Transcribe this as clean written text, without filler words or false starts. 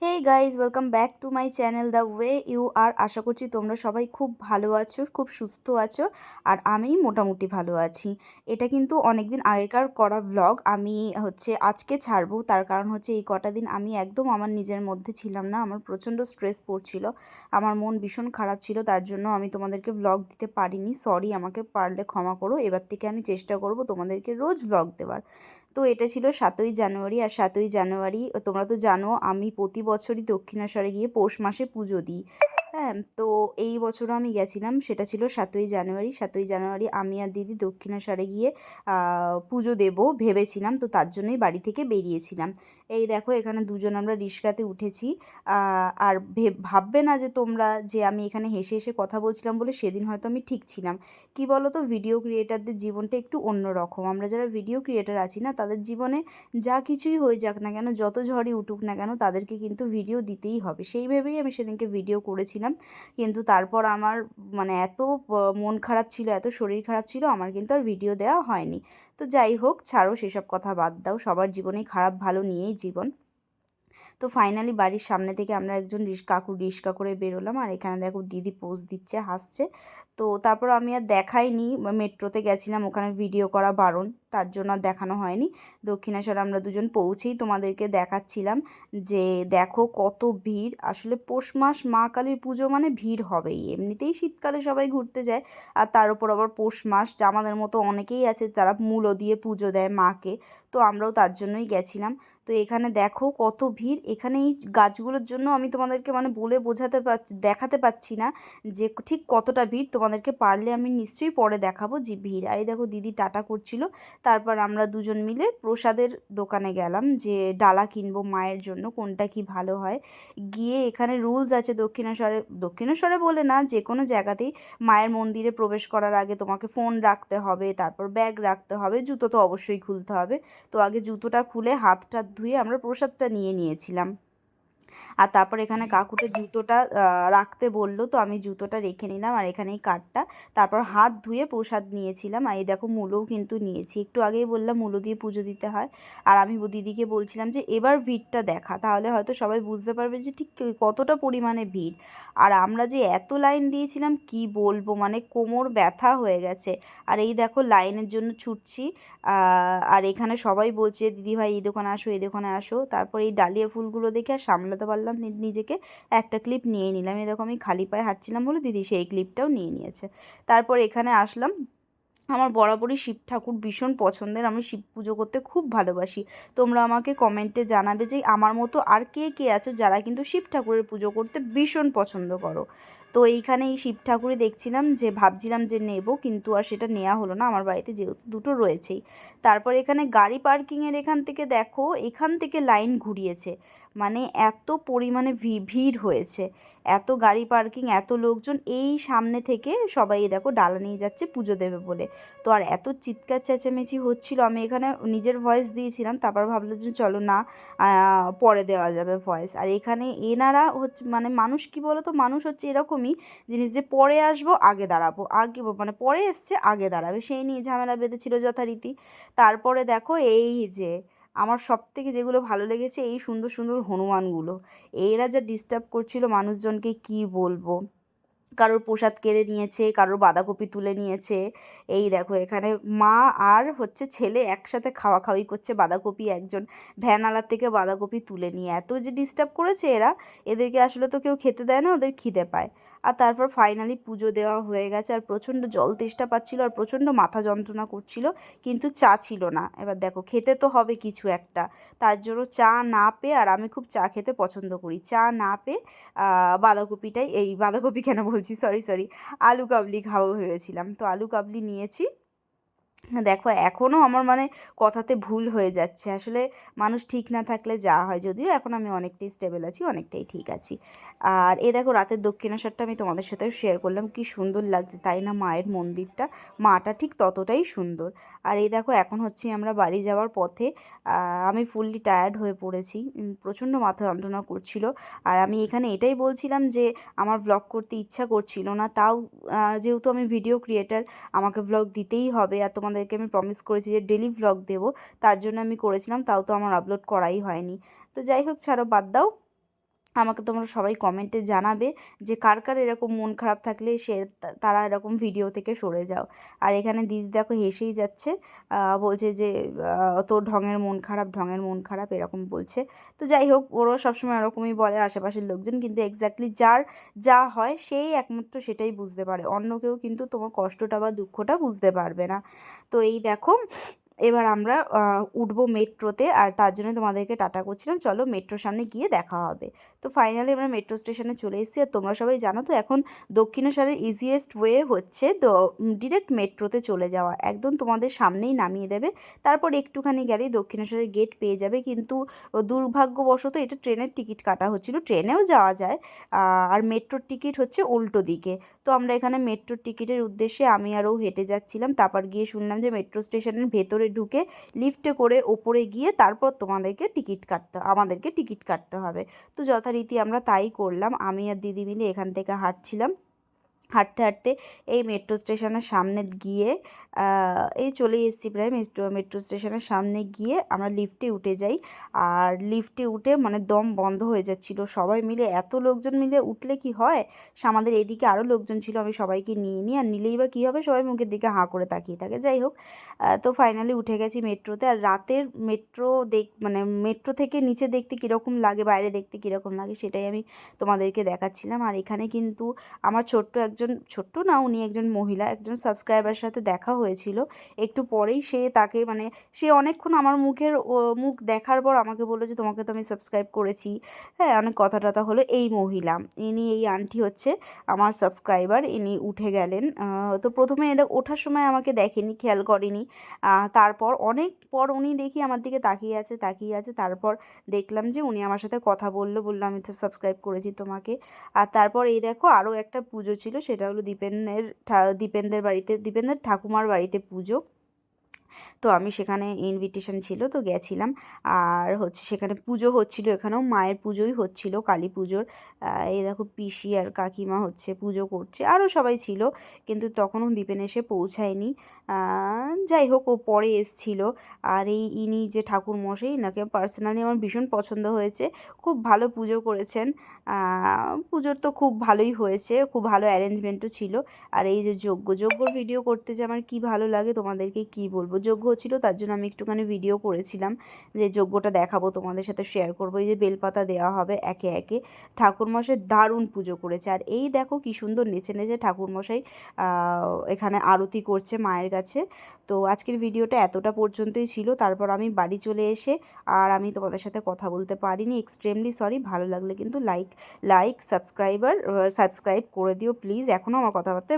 Hey guys, welcome back to my channel the way you are. আশা করছি তোমরা সবাই খুব ভালো আছো, খুব সুস্থ আছো, আর আমি মোটামুটি ভালো আছি। এটা কিন্তু অনেক দিন আগেকার করা ব্লগ আমি আজকে ছাড়বো। তার কারণ হচ্ছে এই কটা দিন আমি একদম আমার নিজের মধ্যে ছিলাম না। আমার প্রচণ্ড স্ট্রেস পড়ছিল, আমার মন ভীষণ খারাপ ছিল, তার জন্য আমি তোমাদেরকে ব্লগ দিতে পারিনি। সরি, আমাকে পারলে ক্ষমা করো। এবার থেকে আমি চেষ্টা করব তোমাদেরকে রোজ ব্লগ দেওয়ার। তো এটা ছিল 7ই জানুয়ারি, আর 7ই জানুয়ারি তোমরা তো জানো আমি প্রতি বছরই দক্ষিণেশ্বরে গিয়ে পৌষ মাসে পুজো দিই। হ্যাঁ, তো এই বছরও আমি গেছিলাম, সেটা ছিল 7ই জানুয়ারি। 7ই জানুয়ারি আমি আর দিদি দক্ষিণেশ্বরে গিয়ে পুজো দেবো ভেবেছিলাম, তো তার জন্যই বাড়ি থেকে বেরিয়েছিলাম। এই দেখো এখানে দুজন আমরা রিক্সাতে উঠেছি। আর ভাববে না যে তোমরা যে আমি এখানে হেসে হেসে কথা বলছিলাম বলে, সেদিন হয়তো আমি ঠিক ছিলাম। কি বলো তো, ভিডিও ক্রিয়েটারদের জীবনটা একটু অন্যরকম। আমরা যারা ভিডিও ক্রিয়েটার আছি না, তাদের জীবনে যা কিছুই হয়ে যাক না কেন, যত ঝড়ই উঠুক না কেন, তাদেরকে কিন্তু ভিডিও দিতেই হবে। সেই ভেবেই আমি সেদিনকে ভিডিও করেছিলাম। কিন্তু তারপর আমার এত মন খারাপ ছিল, এত শরীর খারাপ ছিল, আমার কিন্তু আর ভিডিও দেওয়া হয়নি। তো যাই হোক, ছাড়ো, সেসব কথা বাদ দাও। সবার জীবনেই খারাপ ভালো নিয়েই জীবন। তো ফাইনালি বাড়ির সামনে থেকে আমরা একজন কাকু রিক্সা করে বেরোলাম, আর এখানে দেখো দিদি পোজ দিচ্ছে, হাসছে। তো তারপর আমি আর দেখাইনি, মেট্রোতে গেছিলাম, ওখানে ভিডিও করা বারণ, তার জন্য আর দেখানো হয়নি। দক্ষিণেশ্বর আমরা দুজন পৌঁছেই তোমাদেরকে দেখাচ্ছিলাম যে দেখো কত ভিড়। আসলে পৌষ মাস মা কালীর পুজো মানে ভিড় হবেই, এমনিতেই শীতকালে সবাই ঘুরতে যায়, আর তার উপর আবার পৌষ মাস। আমাদের মতো অনেকেই আছে যারা মূলো দিয়ে পুজো দেয় মাকে, তো আমরাও তার জন্যই গেছিলাম। তো এখানে দেখো কত ভিড়। এখানে এই গাছগুলোর জন্য আমি তোমাদেরকে বলে বোঝাতে পারছি, দেখাতে পাচ্ছি না যে ঠিক কতটা ভিড়। তোমাদেরকে পারলে আমি নিশ্চয়ই পরে দেখাবো যে ভিড়। এই দেখো দিদি টাটা করছিল। তারপর আমরা দুজন মিলে প্রসাদের দোকানে গেলাম যে ডালা কিনবো মায়ের জন্য, কোনটা কি ভালো হয়। গিয়ে এখানে রুলস আছে দক্ষিণেশ্বরে, দক্ষিণেশ্বরে বলে না, যে কোনো জায়গাতেই মায়ের মন্দিরে প্রবেশ করার আগে তোমাকে ফোন রাখতে হবে, তারপর ব্যাগ রাখতে হবে, জুতো তো অবশ্যই খুলতে হবে। তো আগে জুতোটা খুলে হাত টাত ধুয়ে আমরা প্রসাদটা নিয়েছিলাম। আর তারপর এখানে কাকুতে জুতোটা রাখতে বললো, তো আমি জুতোটা রেখে নিলাম, আর এখানে এই কার্ডটা। তারপর হাত ধুয়ে প্রসাদ নিয়েছিলাম। আর এই দেখো মূলও কিন্তু নিয়েছি, একটু আগেই বললাম মূলো দিয়ে পুজো দিতে হয়। আর আমি দিদিকে বলছিলাম যে এবার ভিড়টা দেখা, তাহলে হয়তো সবাই বুঝতে পারবে যে ঠিক কতটা পরিমাণে ভিড়। আর আমরা যে এত লাইন দিয়েছিলাম কি বলবো, কোমর ব্যথা হয়ে গেছে। আর এই দেখো লাইনের জন্য ছুটছি। আর এখানে সবাই বলছে দিদিভাই এই দোকানে আসো, এই দোকানে আসো। তারপর এই ডালিয়া ফুলগুলো দেখে আর সামলাতে পারলাম নিজেকে, একটা ক্লিপ নিয়ে নিলাম। এরকম আমি খালি পায়ে হাঁটছিলাম বলে দিদি সেই ক্লিপটাও নিয়ে নিয়েছে। তারপর এখানে আসলাম। আমার বরাবরই শিব ঠাকুর ভীষণ পছন্দের, আমি শিব পুজো করতে খুব ভালোবাসি। তোমরা আমাকে কমেন্টে জানাবে যে আমার মতো আর কে কে আছো যারা কিন্তু শিব ঠাকুরের পুজো করতে ভীষণ পছন্দ করো। তো এইখানে এই শিব ঠাকুরই দেখছিলাম, যে ভাবছিলাম যে নেব, কিন্তু আর সেটা নেওয়া হলো না, আমার বাড়িতে যেহেতু দুটো রয়েছেই। তারপর এখানে গাড়ি পার্কিংয়ের এখান থেকে দেখো, এখান থেকে লাইন ঘুরিয়েছে, এত পরিমাণে ভিড় হয়েছে, এত গাড়ি পার্কিং, এত লোকজন। এই সামনে থেকে সবাই দেখো ডালা নিয়ে যাচ্ছে পুজো দেবে বলে। তো আর এত চিৎকার চেঁচামেচি হচ্ছিল, আমি এখানে নিজের ভয়েস দিয়েছিলাম, তারপর ভাবলাম যে চলো না, পরে দেওয়া যাবে ভয়েস। আর এখানে এনারা হচ্ছে মানুষ, কি বলো তো, মানুষ হচ্ছে এরকমই জিনিস যে পরে আসবো আগে দাঁড়াবো, আগে পরে এসছে আগে দাঁড়াবে, সেই নিয়ে ঝামেলা বেঁধেছিল যথারীতি। তারপরে দেখো এই যে আমার সবথেকে যেগুলো ভালো লেগেছে, এই সুন্দর সুন্দর হনুমানগুলো। এরা যা ডিস্টার্ব করছিল মানুষজনকে কি বলবো, কারোর প্রসাদ কেড়ে নিয়েছে, কারোর বাঁধাকপি তুলে নিয়েছে। এই দেখো এখানে মা আর ছেলে একসাথে খাওয়াখাওয়ি করছে বাঁধাকপি, একজন ভ্যানালার থেকে বাঁধাকপি তুলে নিয়ে। এত যে ডিস্টার্ব করেছে এরা, এদেরকে আসলে তো কেউ খেতে দেয় না, ওদের খিদে পায়। আর তারপর ফাইনালি পুজো দেওয়া হয়ে গেছে, আর প্রচণ্ড জল তেষ্টা পাচ্ছিল, আর প্রচণ্ড মাথা যন্ত্রণা করছিল, কিন্তু চা ছিল না। এবার দেখো খেতে তো হবে কিছু একটা, তার জন্য চা না পেয়ে, আর আমি খুব চা খেতে পছন্দ করি, চা না পেয়ে বাঁধাকপিটাই, এই বাঁধাকপি কেন বলছি, সরি, আলু কাবলি খাবো ভেবেছিলাম, তো আলু কাবলি নিয়েছি। দেখো এখনও আমার কথাতে ভুল হয়ে যাচ্ছে, আসলে মানুষ ঠিক না থাকলে যা হয়। যদিও এখন আমি অনেকটাই স্টেবল আছি, অনেকটাই ঠিক আছি। আর এই দেখো রাতের দক্ষিণেশ্বরটা আমি তোমাদের সাথেও শেয়ার করলাম, কি সুন্দর লাগছে তাই না মায়ের মন্দিরটা, মাটা ঠিক ততটাই সুন্দর। আর এই দেখো এখন আমরা বাড়ি যাওয়ার পথে। আমি ফুললি টায়ার্ড হয়ে পড়েছি, প্রচণ্ড মাথা যন্ত্রণা করছিল। আর আমি এখানে এটাই বলছিলাম যে আমার ব্লগ করতে ইচ্ছা করছিল না, তাও যেহেতু আমি ভিডিও ক্রিয়েটার, আমাকে ভ্লগ দিতেই হবে, আর তোমাদেরকে আমি প্রমিস করেছি যে ডেলি ভ্লগ দেবো, তার জন্য আমি করেছিলাম, তাও তো আমার আপলোড করাই হয়নি। তো যাই হোক, ছাড়ো, বাদ দাও। আমাকে তোমরা সবাই কমেন্টে জানাবে যে কার কার এরকম মন খারাপ থাকলে তারা এরকম ভিডিও থেকে সরে যাও। আর এখানে দিদি দেখো হেসেই যাচ্ছে, বলছে যে তোর ঢঙের মন খারাপ, ঢঙের মন খারাপ এরকম বলছে। তো যাই হোক, ওরাও সবসময় এরকমই বলে আশেপাশের লোকজন, কিন্তু এক্স্যাক্টলি যার যা হয় সেই একমাত্র সেটাই বুঝতে পারে, অন্য কেউ কিন্তু তোমার কষ্টটা বা দুঃখটা বুঝতে পারবে না। তো এই দেখো, এবার আমরা উঠবো মেট্রোতে, আর তার জন্য তোমাদেরকে টাটা করছিলাম, চলো মেট্রোর সামনে গিয়ে দেখা হবে। তো ফাইনালি আমরা মেট্রো স্টেশনে চলে এসেছি। আর তোমরা সবাই জানো তো এখন দক্ষিণেশ্বরের ইজিয়েস্ট ওয়ে হচ্ছে তো ডিরেক্ট মেট্রোতে চলে যাওয়া, একদম তোমাদের সামনেই নামিয়ে দেবে, তারপর একটুখানি গেলেই দক্ষিণেশ্বরের গেট পেয়ে যাবে। কিন্তু দুর্ভাগ্যবশত এটা ট্রেনের টিকিট কাটা হচ্ছিল, ট্রেনেও যাওয়া যায়, আর মেট্রোর টিকিট হচ্ছে উল্টো দিকে। তো আমরা এখানে মেট্রোর টিকিটের উদ্দেশ্যে আমি আরও হেঁটে যাচ্ছিলাম, তারপর গিয়ে শুনলাম যে মেট্রো স্টেশনের ভেতরে ঢুকে লিফটে করে ওপরে গিয়ে তারপর আমাদেরকে টিকিট কাটতে হবে। তো যথারীতি আমরা তাই করলাম, আমি আর দিদি মিলে এখান থেকে হাঁটছিলাম। হাঁটতে হাঁটতে এই মেট্রো স্টেশনের সামনে গিয়ে এই চলে এসেছি প্রায় মেট্রো স্টেশনের সামনে গিয়ে আমরা লিফটে উঠে যাই। আর লিফটে উঠে মানে দম বন্ধ হয়ে যাচ্ছিলো, সবাই মিলে এত লোকজন মিলে উঠলে কি হয়, আমাদের এদিকে আরও লোকজন ছিল, আমি সবাইকে নিয়ে নিই, আর নিলেই বা কী হবে, সবাই মুখের দিকে হাঁ করে তাকিয়ে থাকে। যাই হোক, তো ফাইনালি উঠে গেছি মেট্রোতে। আর রাতের মেট্রো মানে মেট্রো থেকে নিচে দেখতে কীরকম লাগে, বাইরে দেখতে কীরকম লাগে, সেটাই আমি তোমাদেরকে দেখাচ্ছিলাম। আর এখানে কিন্তু আমার ছোট্ট না, উনি একজন মহিলা, একজন সাবস্ক্রাইবারের সাথে দেখা হয়েছিল একটু পরেই। তাকে মানে সে অনেকক্ষণ আমার মুখ দেখার পর আমাকে বললো যে তোমাকে তো আমি সাবস্ক্রাইব করেছি, হ্যাঁ, অনেক কথা টথা হলো। এই মহিলা, এই আন্টি হচ্ছে আমার সাবস্ক্রাইবার, ইনি উঠে গেলেন। তো প্রথমে এটা ওঠার সময় আমাকে দেখেনি, খেয়াল করেনি, তারপর অনেক পর উনি দেখি আমার দিকে তাকিয়ে আছে, তারপর দেখলাম যে উনি আমার সাথে কথা বললো আমি তো সাবস্ক্রাইব করেছি তোমাকে। আর তারপর এই দেখো আরও একটা পুজো ছিল, সেটা হলো দীপেনদের ঠাকুমার বাড়িতে পুজো। তো আমি সেখানে ইনভিটেশন ছিল তো গেছিলাম। আর হচ্ছে সেখানে পুজো হচ্ছিল, এখানেও মায়ের পুজোই হচ্ছিল, কালী পুজোর। এই দেখো পিসি আর কাকিমা হচ্ছে পুজো করছে, আরও সবাই ছিল, কিন্তু তখনও দীপেন এসে পৌঁছায়নি। যাই হোক, ও পরে এসছিল। আর ইনি যে ঠাকুর মশাই, এনাকে পার্সোনালি আমার ভীষণ পছন্দ হয়েছে, খুব ভালো পুজো করেছেন। পুজোর তো খুব ভালোই হয়েছে, খুব ভালো অ্যারেঞ্জমেন্টও ছিল। আর এই যে যজ্ঞর ভিডিও করতে যে আমার কী ভালো লাগে তোমাদেরকে কী বলবো, যজ্ঞ ছিল তার জন্য আমি একটুখানি ভিডিও করেছিলাম, যে যজ্ঞটা দেখাবো তোমাদের সাথে শেয়ার করবো। এই যে বেলপাতা দেওয়া হবে একে একে, ঠাকুরমশাই দারুণ পুজো করেছে। আর এই দেখো কী সুন্দর নেচে নেচে ঠাকুরমশাই এখানে আরতি করছে মায়ের কাছে। তো আজকের ভিডিওটা এতটা পর্যন্তই ছিল, তারপর আমি বাড়ি চলে এসে আর আমি তোমাদের সাথে কথা বলতে পারিনি, এক্সট্রিমলি সরি। ভালো লাগলে কিন্তু সাবস্ক্রাইব করে দিও প্লিজ, এখনও আমার কথাবার্তা